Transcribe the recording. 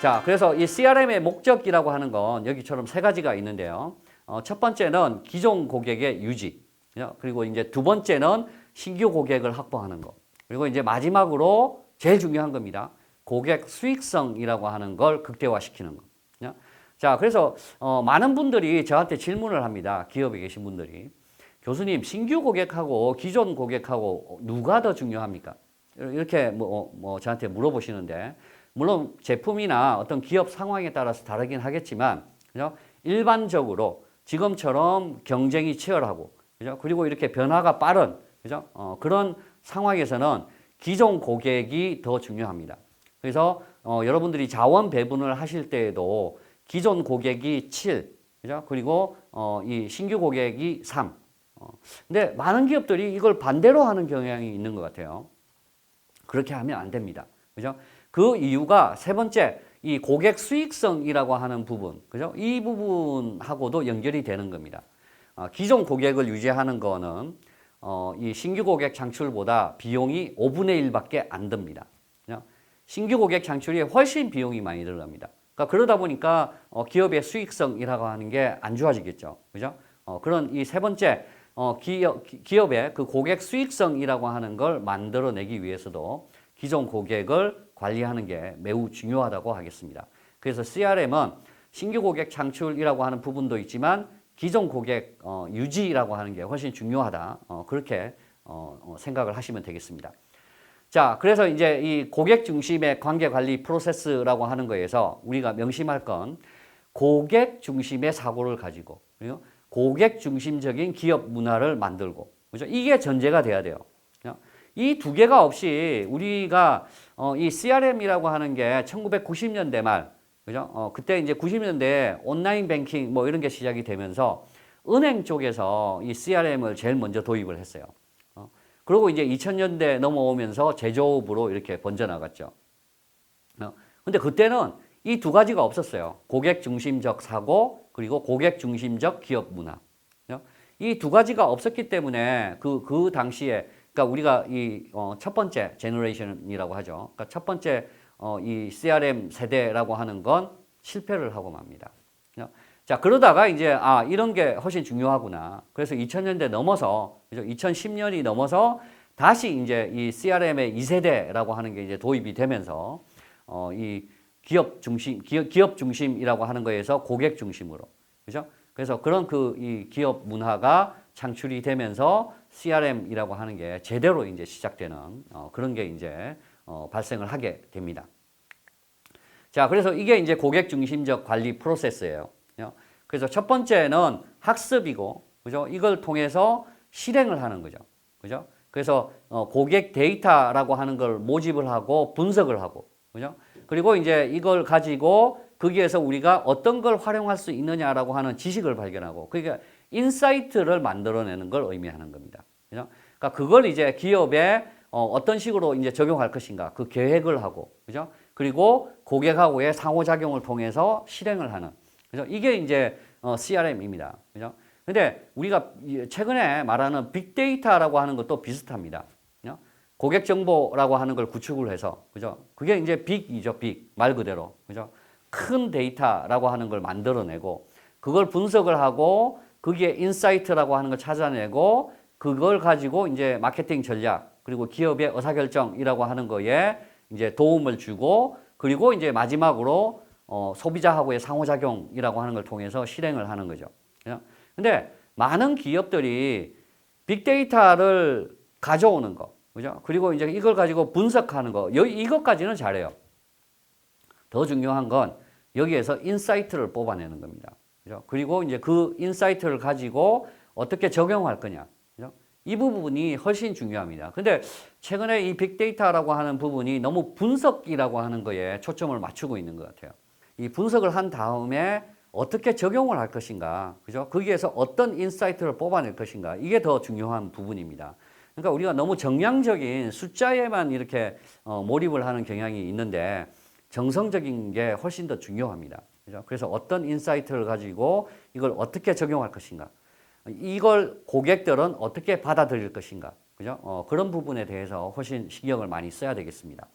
자, 그래서 이 CRM의 목적이라고 하는 건 여기처럼 세 가지가 있는데요. 첫 번째는 기존 고객의 유지. 그리고 이제 두 번째는 신규 고객을 확보하는 거. 그리고 이제 마지막으로 제일 중요한 겁니다. 고객 수익성이라고 하는 걸 극대화시키는 거. 자, 그래서 많은 분들이 저한테 질문을 합니다. 기업에 계신 분들이. 교수님, 신규 고객하고 기존 고객하고 누가 더 중요합니까? 이렇게 저한테 물어보시는데, 물론 제품이나 어떤 기업 상황에 따라서 다르긴 하겠지만, 그죠? 일반적으로 지금처럼 경쟁이 치열하고, 그죠? 그리고 이렇게 변화가 빠른, 그죠? 그런 상황에서는 기존 고객이 더 중요합니다. 그래서 여러분들이 자원 배분을 하실 때에도 기존 고객이 7, 그죠? 그리고 이 신규 고객이 3. 근데 많은 기업들이 이걸 반대로 하는 경향이 있는 것 같아요. 그렇게 하면 안 됩니다. 그죠? 그 이유가 세 번째, 이 고객 수익성이라고 하는 부분, 그죠? 이 부분하고도 연결이 되는 겁니다. 기존 고객을 유지하는 거는 이 신규 고객 창출보다 비용이 5분의 1밖에 안 듭니다. 그죠? 신규 고객 창출이 훨씬 비용이 많이 들어갑니다. 그러니까 그러다 보니까 기업의 수익성이라고 하는 게 안 좋아지겠죠. 그죠? 그런 이 세 번째, 기업의 그 고객 수익성이라고 하는 걸 만들어내기 위해서도 기존 고객을 관리하는 게 매우 중요하다고 하겠습니다. 그래서 CRM은 신규 고객 창출이라고 하는 부분도 있지만 기존 고객 유지라고 하는 게 훨씬 중요하다. 그렇게 생각을 하시면 되겠습니다. 자, 그래서 이제 이 고객 중심의 관계 관리 프로세스라고 하는 거에서 우리가 명심할 건 고객 중심의 사고를 가지고, 그리고 고객 중심적인 기업 문화를 만들고, 그죠? 이게 전제가 돼야 돼요. 이 두 개가 없이 우리가 이 CRM이라고 하는 게 1990년대 말, 그죠? 그때 이제 90년대에 온라인 뱅킹 뭐 이런 게 시작이 되면서 은행 쪽에서 이 CRM을 제일 먼저 도입을 했어요. 그리고 이제 2000년대 넘어오면서 제조업으로 이렇게 번져나갔죠. 근데 그때는 이 두 가지가 없었어요. 고객 중심적 사고, 그리고 고객 중심적 기업 문화. 이 두 가지가 없었기 때문에 그 당시에, 그러니까 우리가 이 첫 번째 제너레이션이라고 하죠. 그러니까 첫 번째 이 CRM 세대라고 하는 건 실패를 하고 맙니다. 자, 그러다가 이제 이런 게 훨씬 중요하구나. 그래서 2000년대 넘어서, 그죠? 2010년이 넘어서 다시 이제 이 CRM의 2세대라고 하는 게 이제 도입이 되면서 이 기업 중심이라고 하는 거에서 고객 중심으로, 그죠? 그래서 그런 이 기업 문화가 창출이 되면서 CRM이라고 하는 게 제대로 이제 시작되는 그런 게 이제 발생을 하게 됩니다. 자, 그래서 이게 이제 고객 중심적 관리 프로세스예요. 그래서 첫 번째는 학습이고, 그죠? 이걸 통해서 실행을 하는 거죠. 그죠? 그래서 고객 데이터라고 하는 걸 모집을 하고 분석을 하고, 그죠? 그리고 이제 이걸 가지고 거기에서 우리가 어떤 걸 활용할 수 있느냐라고 하는 지식을 발견하고, 그러니까 인사이트를 만들어내는 걸 의미하는 겁니다. 그죠? 그러니까 그걸 이제 기업에 어떤 식으로 이제 적용할 것인가, 그 계획을 하고, 그죠? 그리고 고객하고의 상호작용을 통해서 실행을 하는, 그죠? 이게 이제 CRM입니다. 그죠? 근데 우리가 최근에 말하는 빅데이터라고 하는 것도 비슷합니다. 그죠? 고객 정보라고 하는 걸 구축을 해서, 그죠? 그게 이제 빅이죠, 빅. 말 그대로. 그죠? 큰 데이터라고 하는 걸 만들어내고, 그걸 분석을 하고, 거기에 인사이트라고 하는 걸 찾아내고, 그걸 가지고 이제 마케팅 전략, 그리고 기업의 의사결정이라고 하는 거에 이제 도움을 주고, 그리고 이제 마지막으로 소비자하고의 상호작용이라고 하는 걸 통해서 실행을 하는 거죠. 근데 많은 기업들이 빅데이터를 가져오는 거, 그죠? 그리고 이제 이걸 가지고 분석하는 거, 이것까지는 잘해요. 더 중요한 건 여기에서 인사이트를 뽑아내는 겁니다. 그죠? 그리고 이제 그 인사이트를 가지고 어떻게 적용할 거냐. 그죠? 이 부분이 훨씬 중요합니다. 근데 최근에 이 빅데이터라고 하는 부분이 너무 분석이라고 하는 거에 초점을 맞추고 있는 것 같아요. 이 분석을 한 다음에 어떻게 적용을 할 것인가, 그죠? 거기에서 어떤 인사이트를 뽑아낼 것인가, 이게 더 중요한 부분입니다. 그러니까 우리가 너무 정량적인 숫자에만 이렇게 몰입을 하는 경향이 있는데 정성적인 게 훨씬 더 중요합니다. 그죠? 그래서 어떤 인사이트를 가지고 이걸 어떻게 적용할 것인가. 이걸 고객들은 어떻게 받아들일 것인가, 그죠? 그런 부분에 대해서 훨씬 신경을 많이 써야 되겠습니다.